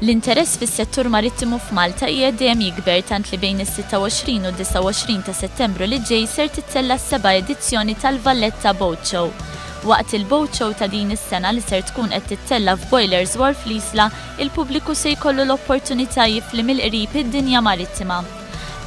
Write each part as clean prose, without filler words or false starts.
L-interess fis-settur marittimu f'Malta qiegħed dejjem jikber tant li bejn is-26 u 29 ta' Settembru li ġej ser tittella s-seba' edizzjoni tal-Valletta Boat Show. Waqt il-Boat Show ta' din is-sena li ser tkun qed tittella f'Boilers Wharf fl-Isla, il-pubbliku se jkollu l-opportunità jifli mill-qrib id-dinja marittima.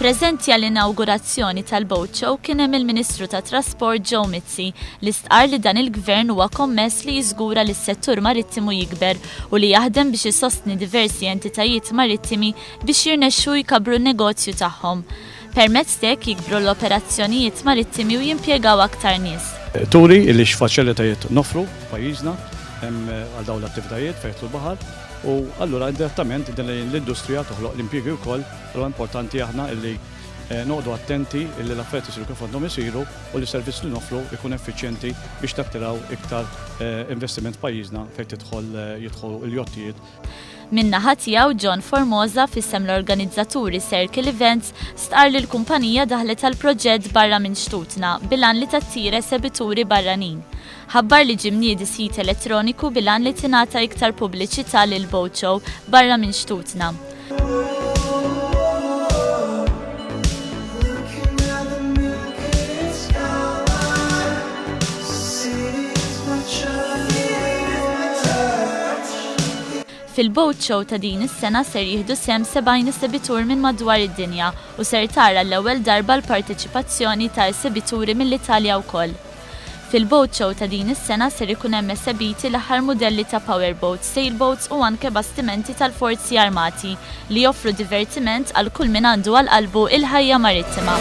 Preżenti għall-inawgurazzjoni tal-Boat Show kien hemm il-Ministru tat Trasport Joe Mizzi li stqar li dan il-Gvern huwa kommess li jiżgura li s-settur marittimu jikber u li jaħdem biex isostni diversi entitajiet marittimi biex jirnexxu jkabru n-negozju tagħhom. Permezz hekk jikbru l-operazzjonijiet marittimi u jimpjegaw aktar nies. Turi li x'faċilitajiet nofru pajjiżna għal dawn l-attivitajiet fejn l-baħar. U allura indirettament din l-industrija toħloq l-impjiegi wkoll huwa importanti aħna illi noqogħdu attenti illi l-affarijiet isiru kif għandhom isiru u li servizz li nofru jkun effiċjenti biex tattiraw iktar investiment pajjiżna fejn jidħlu l-jottijiet. Min-naħa tiegħu John Formosa fissem l-organizzaturi Circle Events stqar li l-kumpanija daħlet għall-proġett barra minn xtutna bilan li tattira sebituri barranin. Ħabbar li ġimniedi sit elettroniku bilan li tingħata iktar pubbliċità lil Boat Show barra minn xtutna. Fil-Boat Show ta' din is-sena ser jieħdu sehem 70 sebitur minn madwar id-dinja u ser tara l-ewwel darba l-parteċipazzjoni ta' sebituri mill-Italja wkoll. Fil-Boat Show ta' din is-sena ser ikun hemm esebiti l-aħħar mudelli ta' powerboats, sailboats u anke bastimenti tal-forzi armati li joffru divertiment għal kull min għandu għal qalbu il-ħajja marittima.